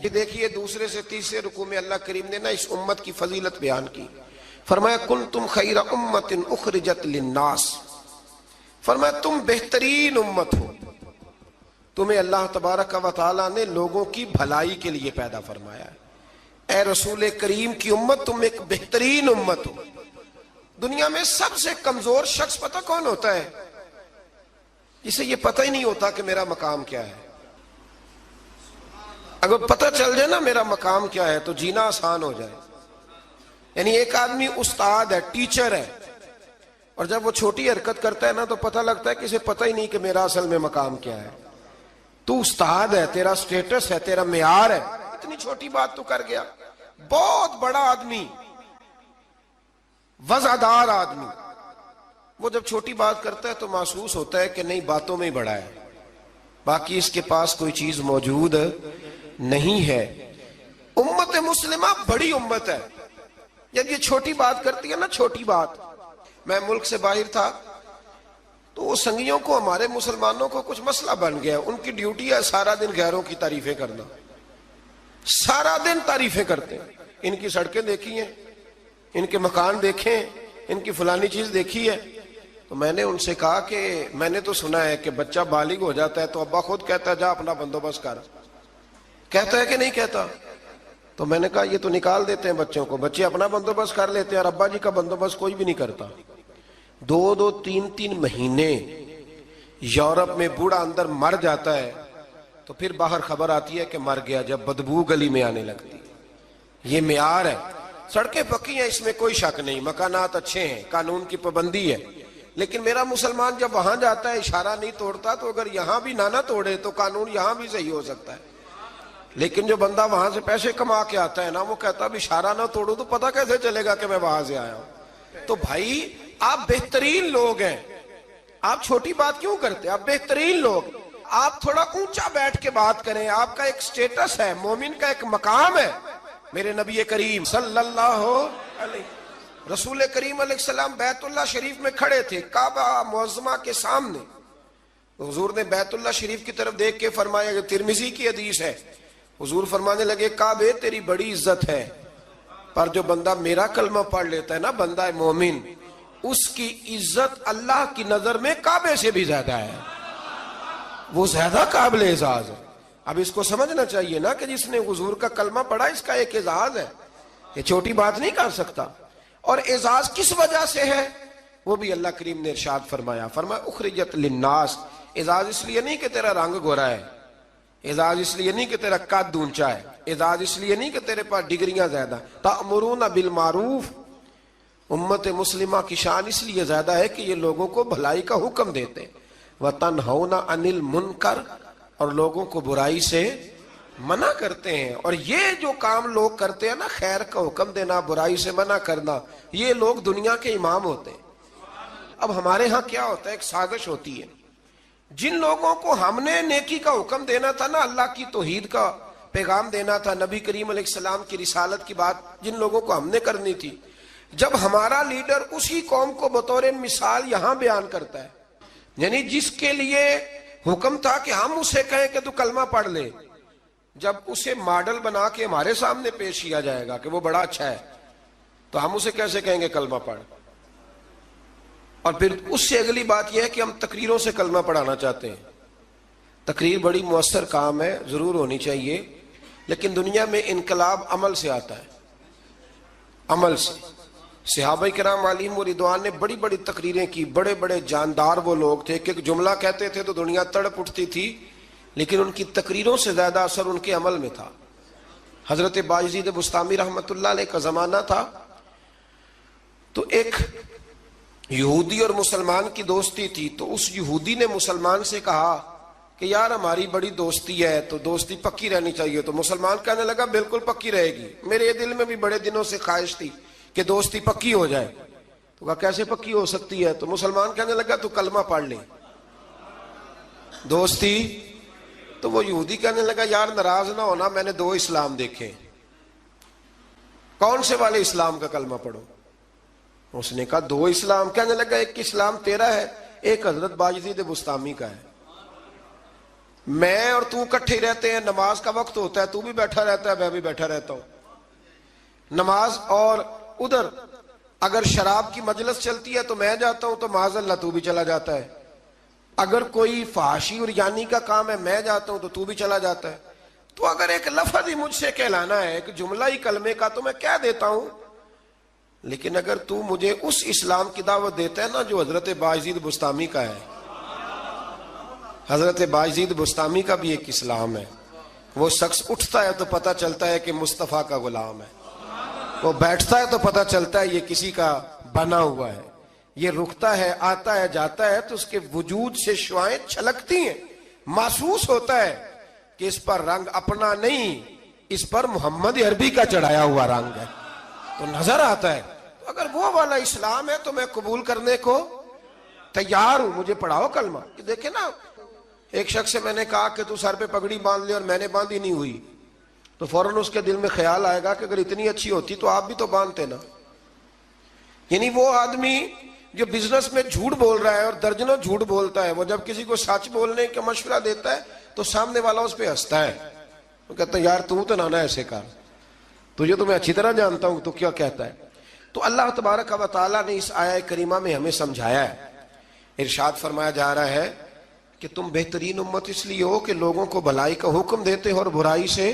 دیکھیے دوسرے سے تیسرے رکوع میں اللہ کریم نے نا اس امت کی فضیلت بیان کی. فرمایا کنتم خیر امت اخرجت للناس، فرمایا تم بہترین امت ہو، تمہیں اللہ تبارک و تعالیٰ نے لوگوں کی بھلائی کے لیے پیدا فرمایا ہے. اے رسول کریم کی امت تم ایک بہترین امت ہو. دنیا میں سب سے کمزور شخص پتہ کون ہوتا ہے؟ جسے یہ پتہ ہی نہیں ہوتا کہ میرا مقام کیا ہے. اگر پتہ چل جائے نا میرا مقام کیا ہے تو جینا آسان ہو جائے. یعنی ایک آدمی استاد ہے، ٹیچر ہے، اور جب وہ چھوٹی حرکت کرتا ہے نا تو پتہ لگتا ہے کہ اسے پتہ ہی نہیں کہ میرا اصل میں مقام کیا ہے. تو استاد ہے، تیرا سٹیٹس ہے، تیرا معیار ہے، اتنی چھوٹی بات تو کر گیا. بہت بڑا آدمی، وزعدار آدمی، وہ جب چھوٹی بات کرتا ہے تو محسوس ہوتا ہے کہ نہیں باتوں میں ہی بڑا ہے، باقی اس کے پاس کوئی چیز موجود نہیں ہے. امت مسلمہ بڑی امت ہے. جب یہ چھوٹی بات کرتی ہے نا، چھوٹی بات، میں ملک سے باہر تھا تو وہ سنگیوں کو، ہمارے مسلمانوں کو کچھ مسئلہ بن گیا. ان کی ڈیوٹی ہے سارا دن غیروں کی تعریفیں کرنا، سارا دن تعریفیں کرتے ہیں. ان کی سڑکیں دیکھی ہیں، ان کے مکان دیکھیں، ان کی فلانی چیز دیکھی ہے. تو میں نے ان سے کہا کہ میں نے تو سنا ہے کہ بچہ بالغ ہو جاتا ہے تو ابا خود کہتا ہے جا اپنا بندوبست کر. کہتا ہے کہ نہیں کہتا؟ تو میں نے کہا یہ تو نکال دیتے ہیں بچوں کو، بچے اپنا بندوبست کر لیتے ہیں اور ابا جی کا بندوبست کوئی بھی نہیں کرتا. 2-3 مہینے یورپ میں بوڑھا اندر مر جاتا ہے تو پھر باہر خبر آتی ہے کہ مر گیا، جب بدبو گلی میں آنے لگتی. یہ معیار ہے. سڑکیں پکی ہیں، اس میں کوئی شک نہیں، مکانات اچھے ہیں، قانون کی پابندی ہے. لیکن میرا مسلمان جب وہاں جاتا ہے اشارہ نہیں توڑتا، تو اگر یہاں بھی نہ توڑے تو قانون یہاں بھی صحیح ہو سکتا ہے. لیکن جو بندہ وہاں سے پیسے کما کے آتا ہے نا، وہ کہتا ہے اشارہ نہ توڑو تو پتہ کیسے چلے گا کہ میں وہاں سے آیا ہوں. تو بھائی آپ بہترین لوگ ہیں، آپ چھوٹی بات کیوں کرتے؟ آپ بہترین لوگ. آپ تھوڑا اونچا بیٹھ کے بات کریں. آپ کا ایک سٹیٹس ہے، مومن کا ایک مقام ہے. میرے نبی کریم صلی اللہ علیہ رسول کریم علیہ السلام بیت اللہ شریف میں کھڑے تھے، کعبہ معظمہ کے سامنے. حضور نے بیت اللہ شریف کی طرف دیکھ کے فرمایا، جو ترمذی کی حدیث ہے، حضور فرمانے لگے کعبے تیری بڑی عزت ہے، پر جو بندہ میرا کلمہ پڑھ لیتا ہے نا، بندہ مومن، اس کی عزت اللہ کی نظر میں کعبے سے بھی زیادہ ہے، وہ زیادہ قابل اعزاز ہے. اب اس کو سمجھنا چاہیے نا کہ جس نے حضور کا کلمہ پڑھا اس کا ایک اعزاز ہے، یہ چھوٹی بات نہیں کر سکتا. اور اعزاز کس وجہ سے ہے وہ بھی اللہ کریم نے ارشاد فرمایا. فرمایا اخرجت للناس. اعزاز اس لیے نہیں کہ تیرا رنگ گورا ہے، اعزاز اس لیے نہیں کہ تیرا قد اونچا ہے، اعزاز اس لیے نہیں کہ تیرے پاس ڈگریاں زیادہ. تأمرون بالمعروف. امت مسلمہ کی شان اس لیے زیادہ ہے کہ یہ لوگوں کو بھلائی کا حکم دیتے ہیں. وَتَنْهَوْنَ عَنِ الْمُنْكَرِ. اور لوگوں کو برائی سے منع کرتے ہیں. اور یہ جو کام لوگ کرتے ہیں نا، خیر کا حکم دینا، برائی سے منع کرنا، یہ لوگ دنیا کے امام ہوتے ہیں. اب ہمارے ہاں کیا ہوتا ہے، ایک سازش ہوتی ہے. جن لوگوں کو ہم نے نیکی کا حکم دینا تھا نا، اللہ کی توحید کا پیغام دینا تھا، نبی کریم علیہ السلام کی رسالت کی بات جن لوگوں کو ہم نے کرنی تھی، جب ہمارا لیڈر اسی قوم کو بطور مثال یہاں بیان کرتا ہے، یعنی جس کے لیے حکم تھا کہ ہم اسے کہیں کہ تو کلمہ پڑھ لے، جب اسے ماڈل بنا کے ہمارے سامنے پیش کیا جائے گا کہ وہ بڑا اچھا ہے، تو ہم اسے کیسے کہیں گے کلمہ پڑھ؟ اور پھر اس سے اگلی بات یہ ہے کہ ہم تقریروں سے کلمہ پڑھانا چاہتے ہیں. تقریر بڑی مؤثر کام ہے، ضرور ہونی چاہیے، لیکن دنیا میں انقلاب عمل سے آتا ہے، عمل سے. صحابہ کرام علیہم رضوان نے بڑی بڑی تقریریں کی، بڑے بڑے جاندار وہ لوگ تھے کہ ایک جملہ کہتے تھے تو دنیا تڑپ اٹھتی تھی، لیکن ان کی تقریروں سے زیادہ اثر ان کے عمل میں تھا. حضرت باجزید بسطامی رحمۃ اللہ علیہ کا زمانہ تھا، تو ایک یہودی اور مسلمان کی دوستی تھی. تو اس یہودی نے مسلمان سے کہا کہ یار ہماری بڑی دوستی ہے تو دوستی پکی رہنی چاہیے. تو مسلمان کہنے لگا بالکل پکی رہے گی، میرے دل میں بھی بڑے دنوں سے خواہش تھی کہ دوستی پکی ہو جائے. تو کہا کیسے پکی ہو سکتی ہے؟ تو مسلمان کہنے لگا تو کلمہ پڑھ لے، دوستی. تو وہ یہودی کہنے لگا یار ناراض نہ ہونا، میں نے 2 اسلام دیکھے، کون سے والے اسلام کا کلمہ پڑھو؟ اس نے کہا 2 اسلام. کہنے لگا ایک اسلام تیرا ہے، ایک حضرت باجزید بسطامی کا ہے. میں اور تو اکٹھے رہتے ہیں، نماز کا وقت ہوتا ہے تو بھی بیٹھا رہتا ہے، میں بھی بیٹھا رہتا ہوں نماز، اور ادھر اگر شراب کی مجلس چلتی ہے تو میں جاتا ہوں تو معاذ اللہ تو بھی چلا جاتا ہے، اگر کوئی فحاشی اور یعنی کا کام ہے میں جاتا ہوں تو بھی چلا جاتا ہے۔ تو اگر ایک لفظ ہی مجھ سے کہلانا ہے، ایک جملہ ہی کلمے کا، تو میں کہہ دیتا ہوں، لیکن اگر تو مجھے اس اسلام کی دعوت دیتا ہے نا جو حضرت باعزید بستامی کا ہے، حضرت باعزید بستامی کا بھی ایک اسلام ہے، وہ شخص اٹھتا ہے تو پتہ چلتا ہے کہ مصطفیٰ کا غلام ہے، وہ بیٹھتا ہے تو پتہ چلتا ہے یہ کسی کا بنا ہوا ہے، یہ رکتا ہے، آتا ہے، جاتا ہے تو اس کے وجود سے شعائیں چھلکتی ہیں، محسوس ہوتا ہے کہ اس پر رنگ اپنا نہیں، اس پر محمد عربی کا چڑھایا ہوا رنگ ہے، تو نظر آتا ہے۔ تو اگر وہ والا اسلام ہے تو میں قبول کرنے کو تیار ہوں، مجھے پڑھاؤ کلمہ۔ دیکھیں نا، ایک شخص سے میں نے کہا کہ تو سر پہ پگڑی باندھ لے، اور میں نے باندھی نہیں ہوئی، تو فوراً اس کے دل میں خیال آئے گا کہ اگر اتنی اچھی ہوتی تو آپ بھی تو باندھتے نا۔ یعنی وہ آدمی جو بزنس میں جھوٹ بول رہا ہے اور درجنوں جھوٹ بولتا ہے، وہ جب کسی کو سچ بولنے کا مشورہ دیتا ہے تو سامنے والا اس پہ ہنستا ہے، وہ کہتا ہے یار تو نہ ایسے کر، تجھے تو میں اچھی طرح جانتا ہوں تو کیا کہتا ہے۔ تو اللہ تبارک و تعالیٰ نے اس آیہ کریمہ میں ہمیں سمجھایا ہے، ارشاد فرمایا جا رہا ہے کہ تم بہترین امت اس لیے ہو کہ لوگوں کو بھلائی کا حکم دیتے ہو اور برائی سے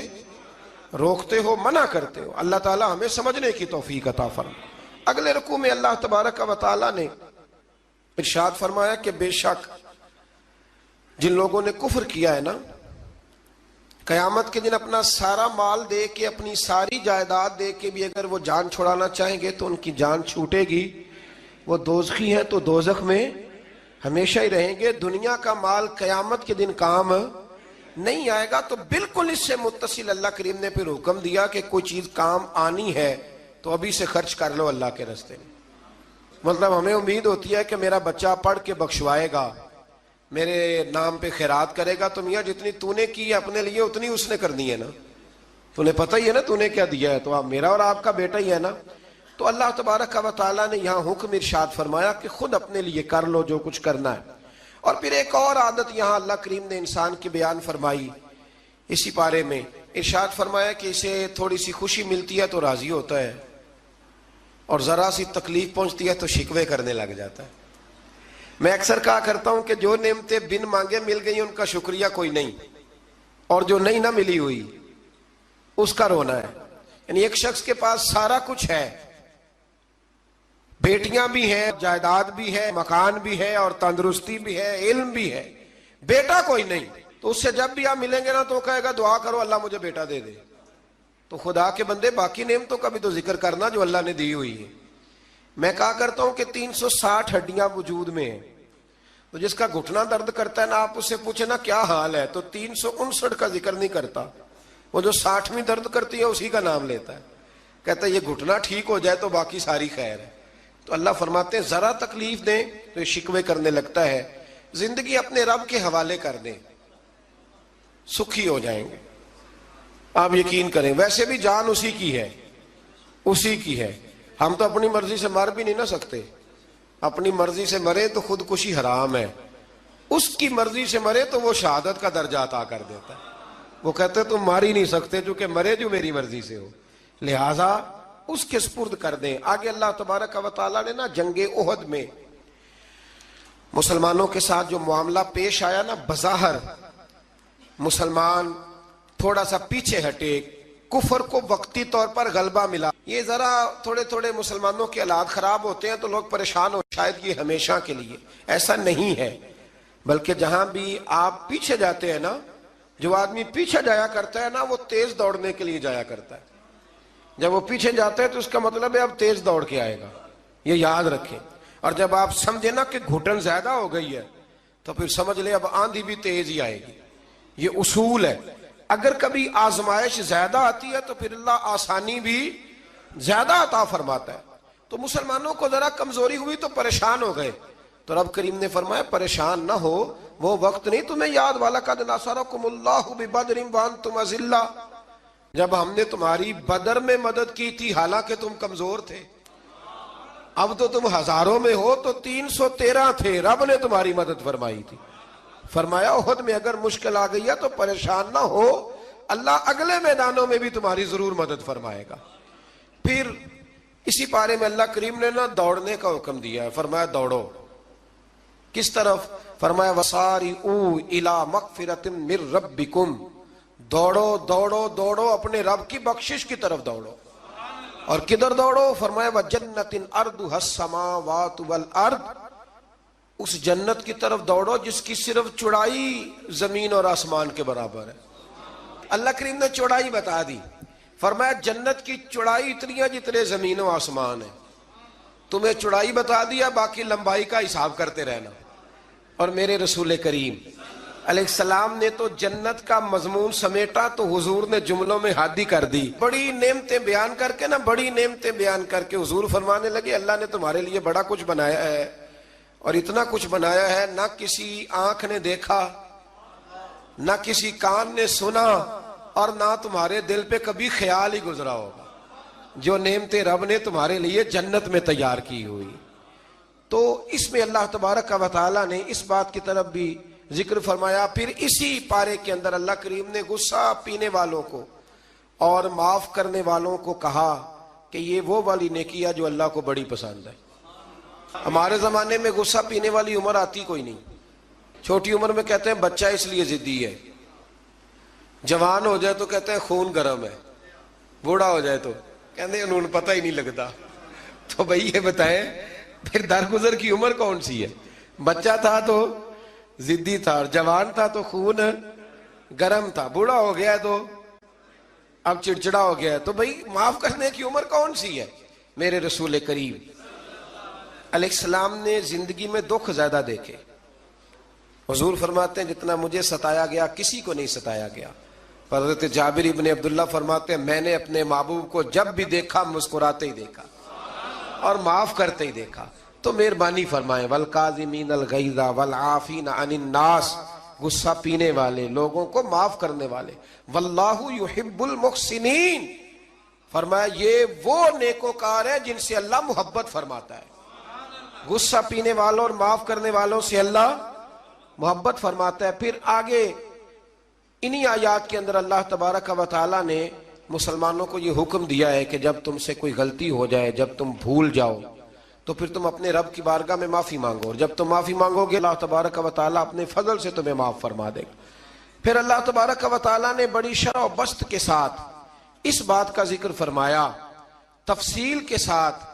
روکتے ہو، منع کرتے ہو۔ اللہ تعالیٰ ہمیں سمجھنے کی توفیق عطا فرمائے۔ اگلے رکوع میں اللہ تبارک و تعالیٰ نے ارشاد فرمایا کہ بے شک جن لوگوں نے کفر کیا ہے نا، قیامت کے دن اپنا سارا مال دے کے، اپنی ساری جائیداد دے کے بھی اگر وہ جان چھڑانا چاہیں گے تو ان کی جان چھوٹے گی، وہ دوزخی ہیں تو دوزخ میں ہمیشہ ہی رہیں گے۔ دنیا کا مال قیامت کے دن کام نہیں آئے گا۔ تو بالکل اس سے متصل اللہ کریم نے پھر حکم دیا کہ کوئی چیز کام آنی ہے تو ابھی سے خرچ کر لو اللہ کے راستے میں۔ مطلب ہمیں امید ہوتی ہے کہ میرا بچہ پڑھ کے بخشوائے گا، میرے نام پہ خیرات کرے گا، تو میاں جتنی تو نے کی ہے اپنے لیے اتنی اس نے کرنی ہے نا، تو نے پتہ ہی ہے نا تو نے کیا دیا ہے، تو آپ میرا اور آپ کا بیٹا ہی ہے نا۔ تو اللہ تبارک و تعالیٰ نے یہاں حکم ارشاد فرمایا کہ خود اپنے لیے کر لو جو کچھ کرنا ہے۔ اور پھر ایک اور عادت یہاں اللہ کریم نے انسان کی بیان فرمائی اسی پارے میں، ارشاد فرمایا کہ اسے تھوڑی سی خوشی ملتی ہے تو راضی ہوتا ہے، اور ذرا سی تکلیف پہنچتی ہے تو شکوے کرنے لگ جاتا ہے۔ میں اکثر کہا کرتا ہوں کہ جو نعمتیں بن مانگے مل گئی ان کا شکریہ کوئی نہیں، اور جو نہیں نہ ملی ہوئی اس کا رونا ہے۔ یعنی ایک شخص کے پاس سارا کچھ ہے، بیٹیاں بھی ہیں، جائیداد بھی ہے، مکان بھی ہے، اور تندرستی بھی ہے، علم بھی ہے، بیٹا کوئی نہیں، تو اس سے جب بھی آپ ملیں گے نا تو کہے گا دعا کرو اللہ مجھے بیٹا دے دے۔ تو خدا کے بندے باقی نعمتوں کا بھی تو ذکر کرنا جو اللہ نے دی ہوئی ہے۔ میں کہا کرتا ہوں کہ 360 ہڈیاں وجود میں ہیں، تو جس کا گھٹنا درد کرتا ہے نا آپ اس سے پوچھیں نا کیا حال ہے، تو 359 کا ذکر نہیں کرتا، وہ جو 60ویں درد کرتی ہے اسی کا نام لیتا ہے، کہتا ہے یہ گھٹنا ٹھیک ہو جائے تو باقی ساری خیر ہے۔ تو اللہ فرماتے ہیں ذرا تکلیف دیں تو یہ شکوے کرنے لگتا ہے، زندگی اپنے رب کے حوالے کر دیں، سکھی ہو جائیں گے۔ آپ یقین کریں ویسے بھی جان اسی کی ہے، اسی کی ہے، ہم تو اپنی مرضی سے مر بھی نہیں نہ سکتے، اپنی مرضی سے مرے تو خودکشی حرام ہے، اس کی مرضی سے مرے تو وہ شہادت کا درجہ عطا کر دیتا ہے۔ وہ کہتے ہیں تم مار ہی نہیں سکتے چونکہ مرے جو میری مرضی سے ہو، لہٰذا اس کے سپرد کر دیں۔ آگے اللہ تبارک و تعالیٰ نے نا جنگ احد میں مسلمانوں کے ساتھ جو معاملہ پیش آیا نا، بظاہر مسلمان تھوڑا سا پیچھے ہٹے، کفر کو وقتی طور پر غلبہ ملا، یہ ذرا تھوڑے تھوڑے مسلمانوں کے حالات خراب ہوتے ہیں تو لوگ پریشان ہو، شاید یہ ہمیشہ کے لیے، ایسا نہیں ہے، بلکہ جہاں بھی آپ پیچھے جاتے ہیں نا، جو آدمی پیچھے جایا کرتا ہے نا وہ تیز دوڑنے کے لیے جایا کرتا ہے، جب وہ پیچھے جاتا ہے تو اس کا مطلب ہے اب تیز دوڑ کے آئے گا، یہ یاد رکھیں۔ اور جب آپ سمجھے نا کہ گھٹن زیادہ ہو گئی ہے تو پھر سمجھ لیں اب آندھی بھی تیز ہی آئے گی، یہ اصول ہے۔ اگر کبھی آزمائش زیادہ آتی ہے تو پھر اللہ آسانی بھی زیادہ عطا فرماتا ہے۔ تو مسلمانوں کو ذرا کمزوری ہوئی تو پریشان ہو گئے، تو رب کریم نے فرمایا پریشان نہ ہو، وہ وقت نہیں تمہیں یاد، وَلَقَدْ نَصَرَكُمُ اللَّهُ بِبَدْرٍ وَأَنْتُمْ أَذِلَّةٌ، جب ہم نے تمہاری بدر میں مدد کی تھی حالانکہ تم کمزور تھے، اب تو تم ہزاروں میں ہو تو 313 تھے، رب نے تمہاری مدد فرمائی تھی۔ فرمایا احد میں اگر مشکل آ گئی ہے تو پریشان نہ ہو، اللہ اگلے میدانوں میں بھی تمہاری ضرور مدد فرمائے گا۔ پھر اسی پارے میں اللہ کریم نے نا دوڑنے کا حکم دیا ہے، فرمایا دوڑو۔ کس طرف؟ فرمایا وَسَارِعُوا إِلَىٰ مَغْفِرَةٍ مِّن رَبِّكُمْ، دوڑو دوڑو دوڑو اپنے رب کی بخشش کی طرف دوڑو۔ اور کدھر دوڑو؟ فرمایا وَجَنَّةٍ أَرْضُهَا السَّمَاوَاتُ وَالْأَرْضُ، اس جنت کی طرف دوڑو جس کی صرف چوڑائی زمین اور آسمان کے برابر ہے۔ اللہ کریم نے چوڑائی بتا دی، فرمایا جنت کی چوڑائی اتنی ہے جتنے زمین و آسمان ہے، تمہیں چوڑائی بتا دیا، باقی لمبائی کا حساب کرتے رہنا۔ اور میرے رسول کریم علیہ السلام نے تو جنت کا مضمون سمیٹا تو حضور نے جملوں میں حادی کر دی، بڑی نعمتیں بیان کر کے نا، بڑی نعمتیں بیان کر کے حضور فرمانے لگے اللہ نے تمہارے لیے بڑا کچھ بنایا ہے، اور اتنا کچھ بنایا ہے نہ کسی آنکھ نے دیکھا، نہ کسی کان نے سنا، اور نہ تمہارے دل پہ کبھی خیال ہی گزرا ہوگا، جو نعمتیں رب نے تمہارے لیے جنت میں تیار کی ہوئی۔ تو اس میں اللہ تبارک و تعالیٰ نے اس بات کی طرف بھی ذکر فرمایا۔ پھر اسی پارے کے اندر اللہ کریم نے غصہ پینے والوں کو اور معاف کرنے والوں کو کہا کہ یہ وہ والی نیکی ہے جو اللہ کو بڑی پسند ہے۔ ہمارے زمانے میں غصہ پینے والی عمر آتی کوئی نہیں، چھوٹی عمر میں کہتے ہیں بچہ اس لیے ضدی ہے، جوان ہو جائے تو کہتے ہیں خون گرم ہے، بوڑھا ہو جائے تو کہتے ہیں انہوں پتہ ہی نہیں لگتا۔ تو بھئی یہ بتائیں پھر درگزر کی عمر کون سی ہے؟ بچہ تھا تو ضدی تھا، اور جوان تھا تو خون گرم تھا، بوڑھا ہو گیا تو اب چڑچڑا ہو گیا ہے۔ تو بھئی معاف کرنے کی عمر کون سی ہے؟ میرے رسول کریم علیہ السلام نے زندگی میں دکھ زیادہ دیکھے۔ حضور فرماتے ہیں جتنا مجھے ستایا گیا کسی کو نہیں ستایا گیا۔ حضرت جابر ابن عبداللہ فرماتے ہیں میں نے اپنے محبوب کو جب بھی دیکھا مسکراتے ہی دیکھا اور معاف کرتے ہی دیکھا۔ تو مہربانی فرمائیں والکاظمین الغیظ والعافین عن الناس، غصہ پینے والے، لوگوں کو معاف کرنے والے، واللہ یحب المحسنین، فرمایا یہ وہ نیکوکار ہیں جن سے اللہ محبت فرماتا ہے۔ غصہ پینے والوں اور معاف کرنے والوں سے اللہ محبت فرماتا ہے۔ پھر آگے انہی آیات کے اندر اللہ تبارک و تعالیٰ نے مسلمانوں کو یہ حکم دیا ہے کہ جب تم سے کوئی غلطی ہو جائے، جب تم بھول جاؤ تو پھر تم اپنے رب کی بارگاہ میں معافی مانگو، اور جب تم معافی مانگو گے اللہ تبارک و تعالیٰ اپنے فضل سے تمہیں معاف فرما دے گا۔ پھر اللہ تبارک و تعالیٰ نے بڑی شرح و بسط کے ساتھ اس بات کا ذکر فرمایا، تفصیل کے ساتھ۔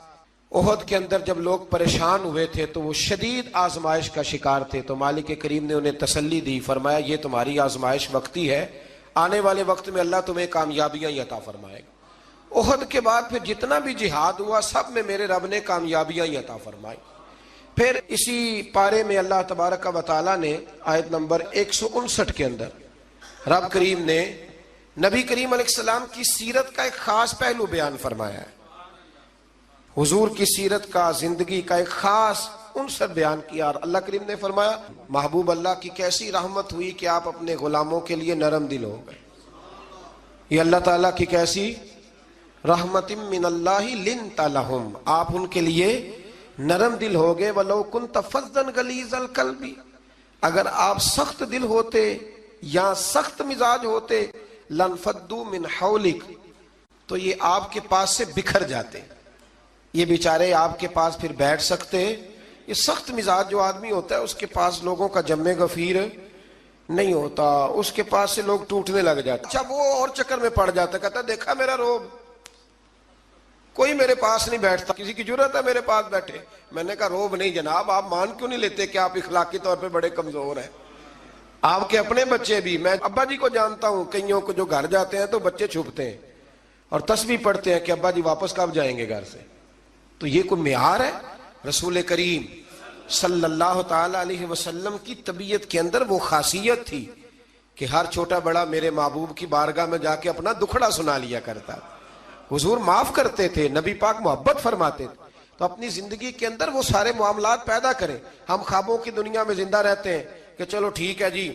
احد کے اندر جب لوگ پریشان ہوئے تھے تو وہ شدید آزمائش کا شکار تھے، تو مالک کریم نے انہیں تسلی دی، فرمایا یہ تمہاری آزمائش وقتی ہے، آنے والے وقت میں اللہ تمہیں کامیابیاں ہی عطا فرمائے گا۔ احد کے بعد پھر جتنا بھی جہاد ہوا سب میں میرے رب نے کامیابیاں ہی عطا فرمائی۔ پھر اسی پارے میں اللہ تبارک و تعالیٰ نے آیت نمبر 159 کے اندر رب کریم نے نبی کریم علیہ السلام کی سیرت کا ایک خاص پہلو بیان فرمایا ہے، حضور کی سیرت کا، زندگی کا ایک خاص عنصر بیان کیا، اور اللہ کریم نے فرمایا محبوب اللہ کی کیسی رحمت ہوئی کہ آپ اپنے غلاموں کے لیے نرم دل ہو گئے۔ یہ اللہ تعالیٰ کی کیسی رحمت من اللہ لنت لہم، آپ ان کے لیے نرم دل ہو گئے۔ وَلَوْ كُنْتَ فَظًّا غَلِيظَ الْقَلْبِ، اگر آپ سخت دل ہوتے یا سخت مزاج ہوتے، لَانْفَضُّوا مِنْ حَوْلِكَ، تو یہ آپ کے پاس سے بکھر جاتے، یہ بیچارے آپ کے پاس پھر بیٹھ سکتے۔ یہ سخت مزاج جو آدمی ہوتا ہے اس کے پاس لوگوں کا جمع غفیر نہیں ہوتا، اس کے پاس سے لوگ ٹوٹنے لگ جاتے۔ اچھا وہ اور چکر میں پڑ جاتا، کہتا دیکھا میرا روب، کوئی میرے پاس نہیں بیٹھتا، کسی کی جرت ہے میرے پاس بیٹھے؟ میں نے کہا روب نہیں جناب، آپ مان کیوں نہیں لیتے کہ آپ اخلاقی طور پہ بڑے کمزور ہیں؟ آپ کے اپنے بچے بھی، میں ابا جی کو جانتا ہوں، کئیوں کو جو گھر جاتے ہیں تو بچے چھپتے ہیں اور تسبیح پڑھتے ہیں کہ ابا جی واپس کب جائیں گے گھر سے۔ تو یہ کوئی معیار ہے؟ رسول کریم صلی اللہ تعالی علیہ وسلم کی طبیعت کے اندر وہ خاصیت تھی کہ ہر چھوٹا بڑا میرے محبوب کی بارگاہ میں جا کے اپنا دکھڑا سنا لیا کرتا۔ حضور معاف کرتے تھے، نبی پاک محبت فرماتے تھے۔ تو اپنی زندگی کے اندر وہ سارے معاملات پیدا کریں۔ ہم خوابوں کی دنیا میں زندہ رہتے ہیں کہ چلو ٹھیک ہے جی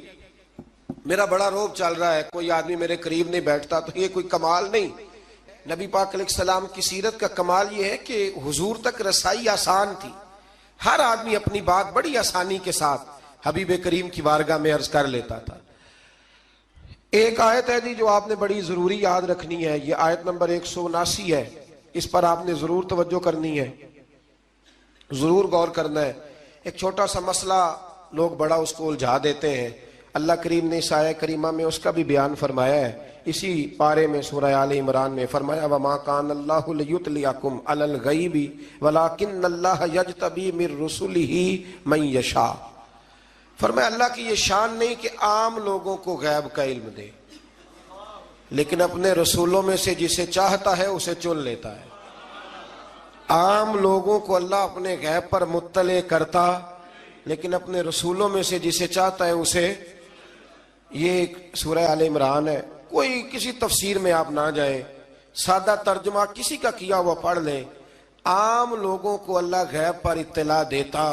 میرا بڑا روب چل رہا ہے، کوئی آدمی میرے قریب نہیں بیٹھتا، تو یہ کوئی کمال نہیں۔ نبی پاک علیہ السلام کی سیرت کا کمال یہ ہے کہ حضور تک رسائی آسان تھی، ہر آدمی اپنی بات بڑی آسانی کے ساتھ حبیب کریم کی بارگاہ میں عرض کر لیتا تھا۔ ایک آیت ہے جی جو آپ نے بڑی ضروری یاد رکھنی ہے، یہ آیت نمبر 179 ہے، اس پر آپ نے ضرور توجہ کرنی ہے، ضرور غور کرنا ہے۔ ایک چھوٹا سا مسئلہ لوگ بڑا اس کو الجھا دیتے ہیں، اللہ کریم نے اس آیت کریمہ میں اس کا بھی بیان فرمایا ہے۔ اسی پارے میں سورہ آل عمران میں فرمایا وَمَا كَانَ اللَّهُ لِيُطْلِعَكُمْ عَلَى الْغَيْبِ وَلَكِنَّ اللَّهَ يَجْتَبِي مِن رُّسُلِهِ مَن يَشَاءُ۔ فرمایا اللہ کی یہ شان نہیں کہ عام لوگوں کو غیب کا علم دے، لیکن اپنے رسولوں میں سے جسے چاہتا ہے اسے چن لیتا ہے۔ عام لوگوں کو اللہ اپنے غیب پر مطلع کرتا، لیکن اپنے رسولوں میں سے جسے چاہتا ہے اسے، یہ سورہ آل عمران ہے۔ کوئی کسی تفسیر میں آپ نہ جائیں، سادہ ترجمہ کسی کا کیا ہوا پڑھ لیں، عام لوگوں کو اللہ غیب پر اطلاع دیتا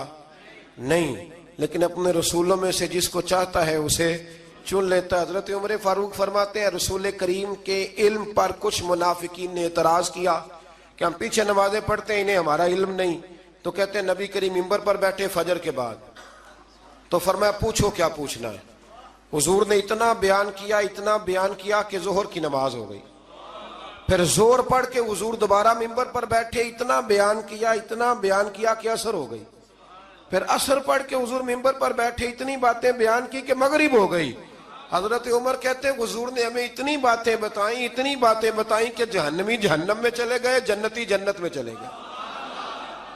نہیں، لیکن اپنے رسولوں میں سے جس کو چاہتا ہے اسے چن لیتا ہے۔ حضرت عمر فاروق فرماتے ہیں رسول کریم کے علم پر کچھ منافقین نے اعتراض کیا کہ ہم پیچھے نمازیں پڑھتے ہیں، انہیں ہمارا علم نہیں، تو کہتے ہیں نبی کریم منبر پر بیٹھے فجر کے بعد، تو فرمایا پوچھو کیا پوچھنا ہے۔ حضور نے اتنا بیان کیا کہ ظہر کی نماز ہو گئی، پھر زور پڑھ کے حضور دوبارہ منبر پر بیٹھے، اتنا بیان کیا کہ عصر ہو گئی، پھر عصر پڑھ کے حضور منبر پر بیٹھے، اتنی باتیں بیان کی کہ مغرب ہو گئی۔ حضرت عمر کہتے ہیں حضور نے ہمیں اتنی باتیں بتائیں کہ جہنمی جہنم میں چلے گئے، جنتی جنت میں چلے گئے۔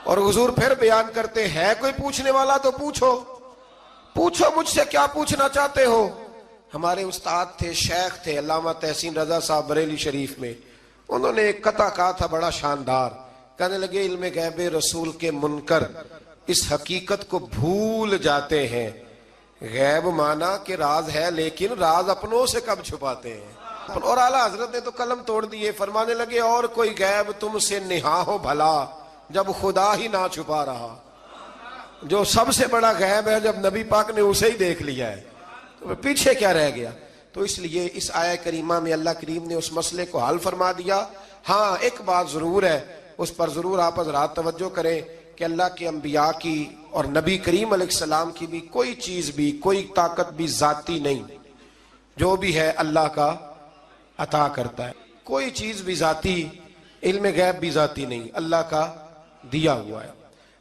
اور حضور پھر بیان کرتے ہے کوئی پوچھنے والا تو پوچھو مجھ سے کیا پوچھنا چاہتے ہو۔ ہمارے استاد تھے، شیخ تھے علامہ تحسین رضا صاحب بریلی شریف میں، انہوں نے ایک قطعہ کہا تھا بڑا شاندار، کہنے لگے علم غیب رسول کے منکر اس حقیقت کو بھول جاتے ہیں، غیب مانا کہ راز ہے لیکن راز اپنوں سے کب چھپاتے ہیں۔ اور اعلیٰ حضرت نے تو قلم توڑ دیے، فرمانے لگے اور کوئی غیب تم سے نہا ہو بھلا جب خدا ہی نہ چھپا رہا۔ جو سب سے بڑا غیب ہے جب نبی پاک نے اسے ہی دیکھ لیا ہے تو پیچھے کیا رہ گیا۔ تو اس لیے اس آیہ کریمہ میں اللہ کریم نے اس مسئلے کو حل فرما دیا۔ ہاں ایک بات ضرور ہے، اس پر ضرور آپ حضرات توجہ کریں کہ اللہ کے انبیاء کی اور نبی کریم علیہ السلام کی بھی کوئی چیز بھی، کوئی طاقت بھی ذاتی نہیں، جو بھی ہے اللہ کا عطا کرتا ہے۔ کوئی چیز بھی ذاتی، علم غیب بھی ذاتی نہیں، اللہ کا دیا ہوا ہے۔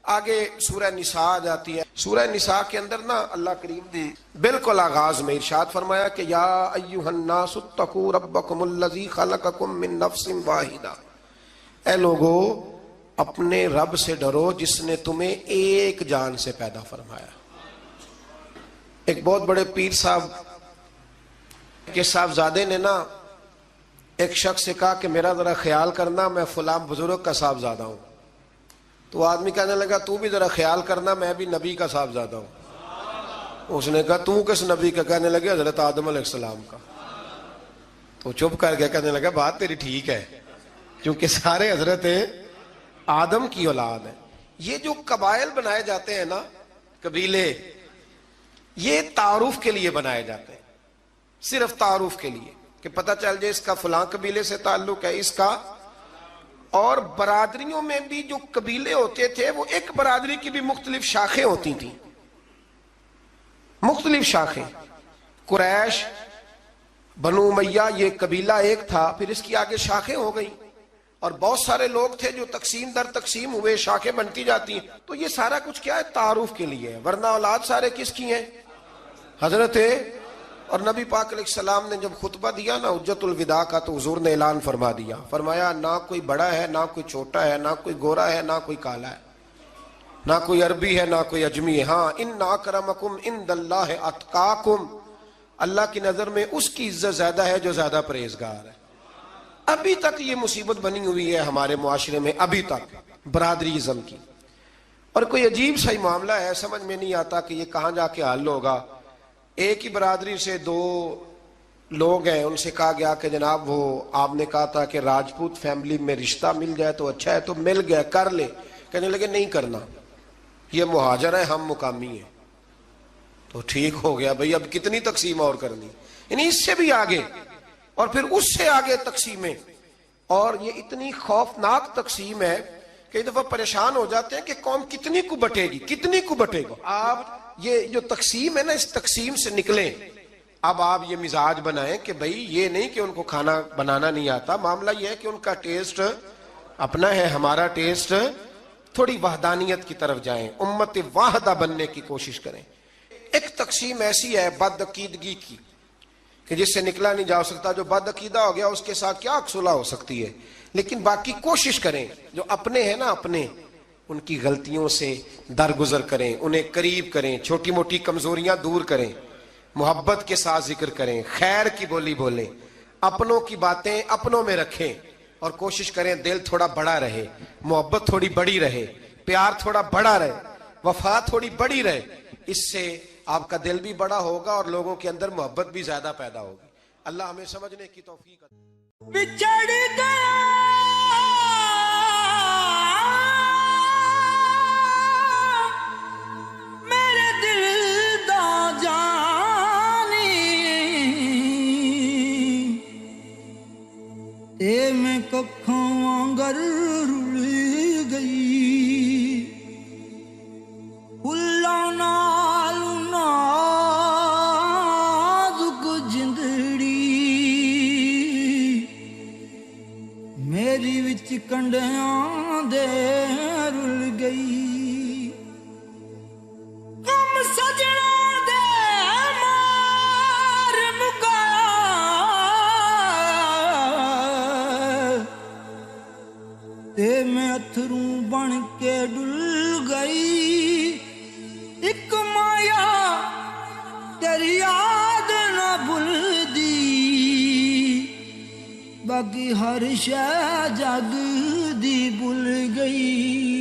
آگے سورہ نساء آ جاتی ہے۔ سورہ نساء کے اندر نا اللہ کریم نے بالکل آغاز میں ارشاد فرمایا کہ یا ایھا الناس اتقوا ربکم الذی خلقکم من نفس واحدہ، اے لوگو اپنے رب سے ڈرو جس نے تمہیں ایک جان سے پیدا فرمایا۔ ایک بہت بڑے پیر صاحب کے صاحبزادے نے نا ایک شخص سے کہا کہ میرا ذرا خیال کرنا، میں فلاں بزرگ کا صاحبزادہ ہوں۔ تو آدمی کہنے لگا تو بھی ذرا خیال کرنا، میں بھی نبی کا صاحبزادہ ہوں۔ اس نے کہا تو کس نبی کا؟ کہنے لگے حضرت آدم علیہ السلام کا۔ تو چپ کر گیا، کہنے لگا بات تیری ٹھیک ہے، کیونکہ سارے حضرت آدم کی اولاد ہے۔ یہ جو قبائل بنائے جاتے ہیں نا، قبیلے، یہ تعارف کے لیے بنائے جاتے ہیں، صرف تعارف کے لیے کہ پتہ چل جائے اس کا فلاں قبیلے سے تعلق ہے، اس کا۔ اور برادریوں میں بھی جو قبیلے ہوتے تھے وہ ایک برادری کی بھی مختلف شاخیں ہوتی تھیں، مختلف شاخیں۔ قریش، بنو امیہ یہ قبیلہ ایک تھا، پھر اس کی آگے شاخیں ہو گئیں، اور بہت سارے لوگ تھے جو تقسیم در تقسیم ہوئے، شاخیں بنتی جاتی ہیں۔ تو یہ سارا کچھ کیا ہے؟ تعارف کے لیے ہے، ورنہ اولاد سارے کس کی ہیں؟ حضرت۔ اور نبی پاک علیہ السلام نے جب خطبہ دیا نا حجت الوداع کا، تو حضور نے اعلان فرما دیا، فرمایا نہ کوئی بڑا ہے، نہ کوئی چھوٹا ہے، نہ کوئی گورا ہے، نہ کوئی کالا ہے، نہ کوئی عربی ہے، نہ کوئی اجمی ہے۔ ہاں ان اکرمکم عند اللہ اتقاکم، اللہ کی نظر میں اس کی عزت زیادہ ہے جو زیادہ پرہیزگار ہے۔ ابھی تک یہ مصیبت بنی ہوئی ہے ہمارے معاشرے میں، ابھی تک برادریزم کی، اور کوئی عجیب سا معاملہ ہے، سمجھ میں نہیں آتا کہ یہ کہاں جا کے حل ہوگا۔ ایک ہی برادری سے دو لوگ ہیں، ان سے کہا گیا کہ جناب وہ آپ نے کہا تھا کہ راجپوت فیملی میں رشتہ مل جائے تو اچھا ہے، تو مل گیا، کر لے۔ کہنے لگے نہیں کرنا، یہ مہاجر ہے، ہم مقامی ہیں۔ تو ٹھیک ہو گیا بھئی، اب کتنی تقسیم اور کرنی، یعنی اس سے بھی آگے، اور پھر اس سے آگے تقسیمیں، اور یہ اتنی خوفناک تقسیم ہے کئی دفعہ پریشان ہو جاتے ہیں کہ قوم کتنی کو بٹے گی، کتنی کو بٹے گا۔ آپ یہ جو تقسیم ہے نا، اس تقسیم سے نکلیں. اب آپ یہ مزاج بنائیں کہ بھئی یہ نہیں کہ ان کو کھانا بنانا نہیں آتا، معاملہ یہ ہے کہ ان کا ٹیسٹ اپنا ہے، ہمارا ٹیسٹ. تھوڑی وحدانیت کی طرف جائیں، امت واحدہ بننے کی کوشش کریں. ایک تقسیم ایسی ہے بد عقیدگی کی کہ جس سے نکلا نہیں جا سکتا. جو بد عقیدہ ہو گیا اس کے ساتھ کیا صلح ہو سکتی ہے؟ لیکن باقی کوشش کریں، جو اپنے ہیں نا اپنے، ان کی غلطیوں سے درگزر کریں، انہیں قریب کریں، چھوٹی موٹی کمزوریاں دور کریں، محبت کے ساتھ ذکر کریں، خیر کی بولی بولیں، اپنوں کی باتیں اپنوں میں رکھیں، اور کوشش کریں دل تھوڑا بڑا رہے، محبت تھوڑی بڑی رہے، پیار تھوڑا بڑا رہے، وفا تھوڑی بڑی رہے. اس سے آپ کا دل بھی بڑا ہوگا اور لوگوں کے اندر محبت بھی زیادہ پیدا ہوگی. اللہ ہمیں سمجھنے کی توفیق عطا فرمائے. بچھڑ گیا میرے دل دا جانی تے میں ککھاں وانگر رل گئی پھلاں نال نازک جندڑی میری وچ کنڈیاں دے رل گئی غم سجنا دے مار مکا تے میں اتھروں بن کے ڈل گئی ایک مایا تیری یاد نہ بھلدی باقی ہر شے جگ دی بھول گئی